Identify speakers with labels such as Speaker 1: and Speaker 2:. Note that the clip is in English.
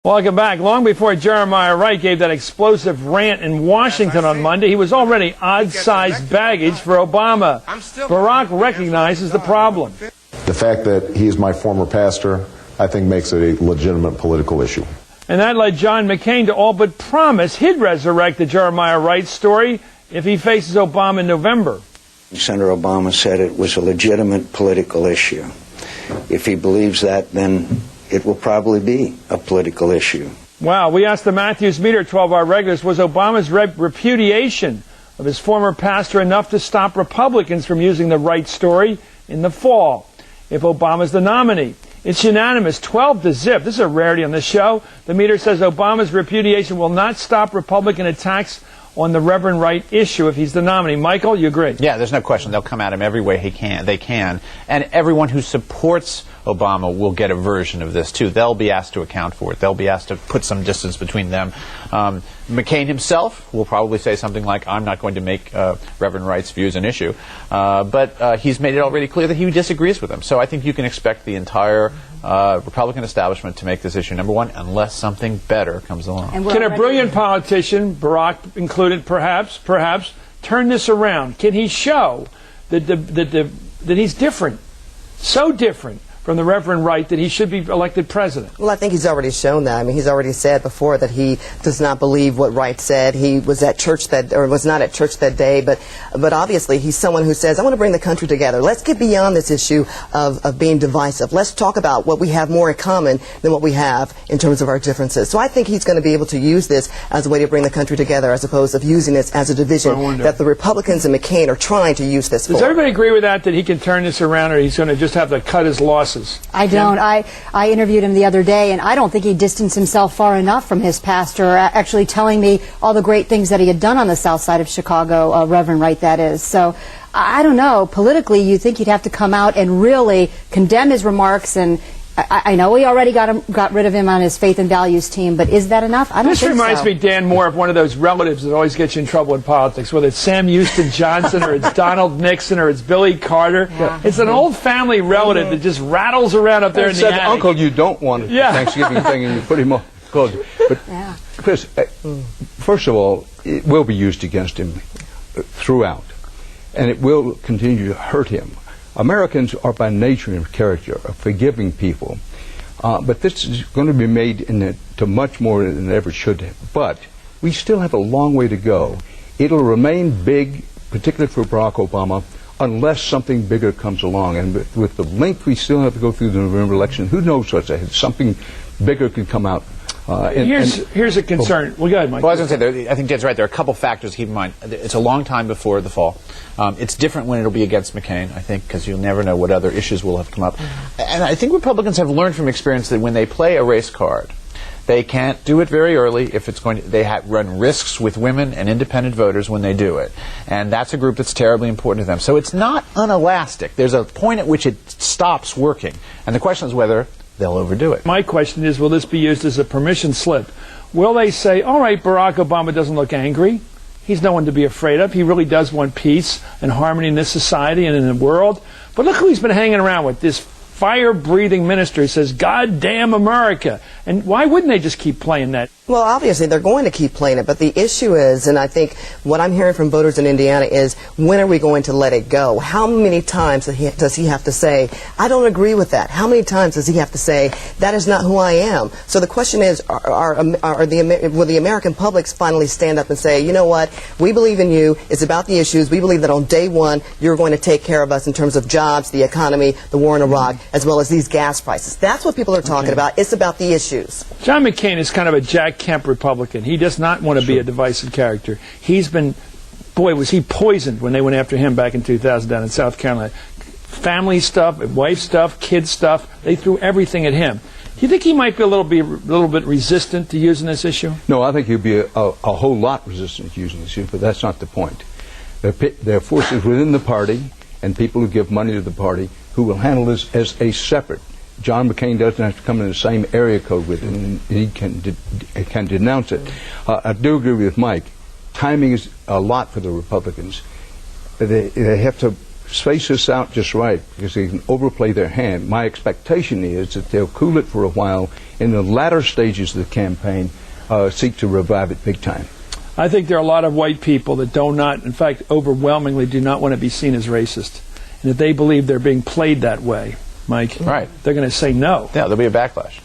Speaker 1: Welcome back. Long before Jeremiah Wright gave that explosive rant in Washington on Monday, he was already odd-sized baggage for Obama. Barack recognizes the problem.
Speaker 2: The fact that he is my former pastor, I think, makes it a legitimate political issue.
Speaker 1: And that led John McCain to all but promise he'd resurrect the Jeremiah Wright story if he faces Obama in November.
Speaker 3: Senator Obama said it was a legitimate political issue. If he believes that, then it will probably be a political issue.
Speaker 1: Wow. We asked the Matthews Meter 12-hour regulars, was Obama's repudiation of his former pastor enough to stop Republicans from using the Wright story in the fall if Obama's the nominee? It's unanimous, 12-0. This is a rarity on this show. The meter says Obama's repudiation will not stop Republican attacks on the Reverend Wright issue if he's the nominee. Michael, you agree?
Speaker 4: Yeah, there's no question. They'll come at him every way they can. And everyone who supports Obama will get a version of this, too. They'll be asked to account for it. They'll be asked to put some distance between them. McCain himself will probably say something like, I'm not going to make Reverend Wright's views an issue. But he's made it already clear that he disagrees with them. So I think you can expect the entire Republican establishment to make this issue number one unless something better comes along.
Speaker 1: Can a brilliant politician, Barack included perhaps, turn this around? Can he show that he's different, so different from the Reverend Wright that he should be elected president?
Speaker 5: Well, I think he's already shown that. I mean, he's already said before that he does not believe what Wright said. He was at church was not at church that day, but obviously he's someone who says, I want to bring the country together. Let's get beyond this issue of being divisive. Let's talk about what we have more in common than what we have in terms of our differences. So I think he's going to be able to use this as a way to bring the country together as opposed to using this as a division that the Republicans and McCain are trying to use this for.
Speaker 1: Does everybody agree with that he can turn this around, or he's going to just have to cut his losses?
Speaker 6: I don't. I interviewed him the other day, and I don't think he distanced himself far enough from his pastor, actually telling me all the great things that he had done on the south side of Chicago, Reverend Wright, that is. So I don't know. Politically, you think he'd have to come out and really condemn his remarks, and I know we already got rid of him on his faith and values team, but is that enough? I don't think so.
Speaker 1: This reminds me, Dan, more of one of those relatives that always get you in trouble in politics, whether it's Sam Houston Johnson or it's Donald Nixon or it's Billy Carter. Yeah. It's an old family relative that just rattles around up there in the attic.
Speaker 7: Uncle, you don't want a Thanksgiving thing, and you put him on. But Chris, first of all, it will be used against him throughout, and it will continue to hurt him. Americans are by nature and character a forgiving people, but this is going to be made into much more than it ever should have. But we still have a long way to go. It'll remain big, particularly for Barack Obama, unless something bigger comes along. And with the length we still have to go through the November election, who knows what's ahead? Something bigger could come out.
Speaker 1: Here's a concern. Well, go ahead, Mike.
Speaker 4: Well, I was going to say, I think Jed's right. There are a couple factors to keep in mind. It's a long time before the fall. It's different when it'll be against McCain, I think, because you'll never know what other issues will have come up. And I think Republicans have learned from experience that when they play a race card, they can't do it very early if it's going to, they run risks with women and independent voters when they do it. And that's a group that's terribly important to them. So it's not unelastic. There's a point at which it stops working. And the question is whether they'll overdo it.
Speaker 1: My question is, will this be used as a permission slip? Will they say, all right, Barack Obama doesn't look angry. He's no one to be afraid of. He really does want peace and harmony in this society and in the world. But look who he's been hanging around with, this fire-breathing minister who says, God damn America. And why wouldn't they just keep playing that?
Speaker 5: Well, obviously, they're going to keep playing it, but the issue is, and I think what I'm hearing from voters in Indiana is, when are we going to let it go? How many times does he have to say, I don't agree with that? How many times does he have to say, that is not who I am? So the question is, will the American public finally stand up and say, you know what, we believe in you, it's about the issues, we believe that on day one, you're going to take care of us in terms of jobs, the economy, the war in Iraq, as well as these gas prices. That's what people are talking about. It's about the issues.
Speaker 1: John McCain is kind of a Jack Kemp Republican. He does not want to be a divisive character. He's been, boy, was he poisoned when they went after him back in 2000 down in South Carolina. Family stuff, wife stuff, kid stuff, they threw everything at him. Do you think he might be a little bit resistant to using this issue?
Speaker 7: No, I think he'll be a whole lot resistant to using this issue, but that's not the point. There are forces within the party and people who give money to the party who will handle this as a separate. John McCain doesn't have to come in the same area code with it, and he can denounce it. I do agree with Mike. Timing is a lot for the Republicans. They have to space this out just right because they can overplay their hand. My expectation is that they'll cool it for a while. In the latter stages of the campaign, seek to revive it big time.
Speaker 1: I think there are a lot of white people that do not, in fact, overwhelmingly do not want to be seen as racist. And if they believe they're being played that way, Mike,
Speaker 4: right,
Speaker 1: they're going to say no.
Speaker 4: Yeah, there'll be a backlash.